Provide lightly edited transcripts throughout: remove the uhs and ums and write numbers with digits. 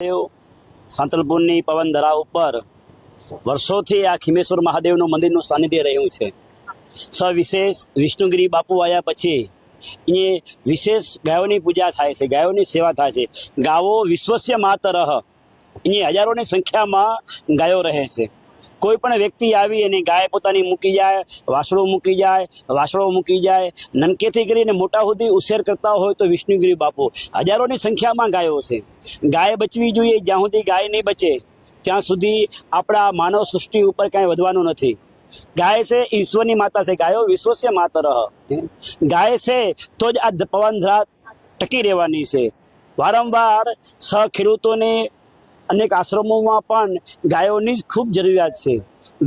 સાંતલપુરની પવન ધરા ઉપર વર્ષોથી આ ખીમેશ્વર મહાદેવનું મંદિરનું સાનિધ્ય રહ્યું છે. સવિશેષ વિષ્ણુગીરી બાપુ આવ્યા પછી અહીંયા વિશેષ ગાયોની પૂજા થાય છે, ગાયોની સેવા થાય છે. ગાવો વિશ્વસ્ય માતરઃ, અહીંયા હજારોની સંખ્યામાં ગાયો રહે છે. કોઈ પણ વ્યક્તિ આવી અને ગાય પોતાની મૂકી જાય, વાસળો મૂકી જાય, નનકેથી કરીને મોટા સુધી ઉછેર કરતા હોય તો વિષ્ણુગીરી બાપુ હજારોની સંખ્યામાં ગાયો છે. ગાય બચવી જોઈએ. જ્યાં સુધી ગાય નહીં બચે ત્યાં સુધી આપણા માનવ સૃષ્ટિ ઉપર કાંઈ વધવાનું નથી. ગાય છે ઈશ્વરની માતા છે. ગાયો વિશ્વસ્ય માતરઃ. ગાય છે તો જ આ પવનધરા ટકી રહેવાની છે. વારંવાર ખેડૂતોને અનેક આશ્રમોમાં પણ ગાયોની જ ખૂબ જરૂરિયાત છે.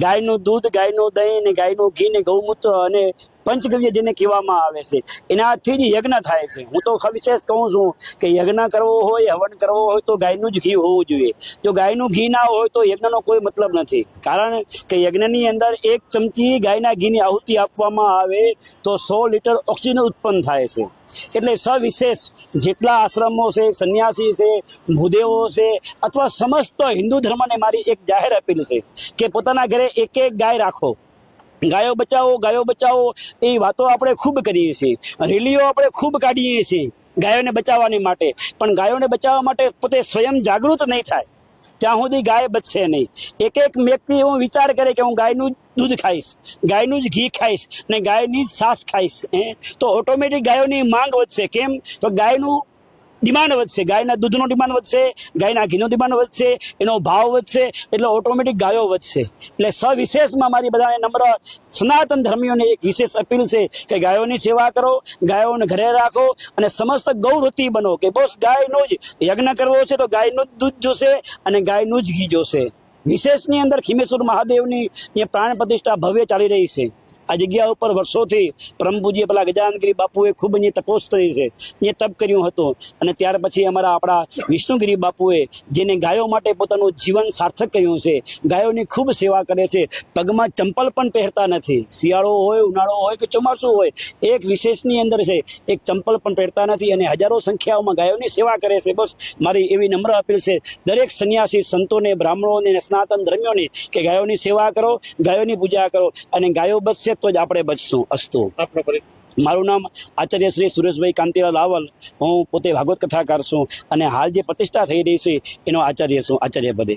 ગાયનું દૂધ, ગાયનું દહીં ને ગાયનું ઘી ને ગૌમૂત્ર અને પંચગવ્ય જેને કહેવામાં આવે છે, એનાથી જ યજ્ઞ થાય છે. હું તો વિશેષ કહું છું કે યજ્ઞ કરવો હોય, હવન કરવો હોય તો ગાયનું જ ઘી હોવું જોઈએ. જો ગાયનું ઘી ના હોય તો યજ્ઞનો કોઈ મતલબ નથી. કારણ કે યજ્ઞની અંદર 1 ચમચી ગાયના ઘીની આહુતિ આપવામાં આવે તો 100 લીટર ઓક્સિજન ઉત્પન્ન થાય છે. એટલે સવિશેષ જેટલા આશ્રમો છે, સંન્યાસી છે, ભૂદેવો છે અથવા સમસ્ત હિન્દુ ધર્મને મારી એક જાહેર અપીલ છે કે પોતાના ઘરે એક ગાય રાખો. ગાયો બચાવો એ વાતો આપણે ખૂબ કરીએ છીએ, રેલીઓ આપણે ખૂબ કાઢીએ છીએ ગાયોને બચાવવાની માટે. પણ ગાયોને બચાવવા માટે પોતે સ્વયં જાગૃત નહીં થાય ત્યાં સુધી ગાય બચશે નહીં. એક વ્યક્તિ એવો વિચાર કરે કે હું ગાયનું દૂધ ખાઈશ, ગાયનું જ ઘી ખાઈશ ને ગાયની જ છાશ ખાઈશ, તો ઓટોમેટિક ગાયોની માંગ વધશે. કેમ? તો ગાયનું ડિમાન્ડ વધશે, ગાયના દૂધનો ડિમાન્ડ વધશે, ગાયના ઘીનો ડિમાન્ડ વધશે, એનો ભાવ વધશે, એટલે ઓટોમેટિક ગાયો વધશે. એટલે સવિશેષમાં મારી બધાને નમ્ર સનાતન ધર્મીઓને એક વિશેષ અપીલ છે કે ગાયોની સેવા કરો, ગાયોને ઘરે રાખો અને સમસ્ત ગૌરતી બનો. કે બસ ગાયનો જ યજ્ઞ કરવો છે તો ગાયનું જ દૂધ જોશે અને ગાયનું જ ઘી જોશે. વિશેષની અંદર ખીમેશ્વર મહાદેવની એ પ્રાણ પ્રતિષ્ઠા ભવ્ય ચાલી રહી છે. આ જગ્યા ઉપર વર્ષોથી પરમ પૂજ્ય પેલા ગજાનંદગીરી બાપુએ ખૂબ અહીંયા તપોસ કરી છે, અહીંયા તપ કર્યું હતું. અને ત્યાર પછી આપણા વિષ્ણુગીરી બાપુએ જેને ગાયો માટે પોતાનું જીવન સાર્થક કર્યું છે, ગાયોની ખૂબ સેવા કરે છે. પગમાં ચંપલ પણ પહેરતા નથી. શિયાળો હોય, ઉનાળો હોય કે ચોમાસું હોય, એક વિશેષની અંદર છે એક ચંપલ પણ પહેરતા નથી અને હજારો સંખ્યાઓમાં ગાયોની સેવા કરે છે. બસ મારી એવી નમ્ર અપીલ છે દરેક સંન્યાસી સંતોને, બ્રાહ્મણોને, સનાતન ધર્મીઓને કે ગાયોની સેવા કરો, ગાયોની પૂજા કરો અને ગાયો બચશે તો જ આપણે બચશું. અસ્તુ. મારું નામ આચાર્ય શ્રી સુરેશભાઈ કાંતિલાલ રાવલ. હું પોતે ભાગવત કથાકાર છું અને હાલ જે પ્રતિષ્ઠા થઈ રહી છે એનો આચાર્ય છું, આચાર્ય પદે.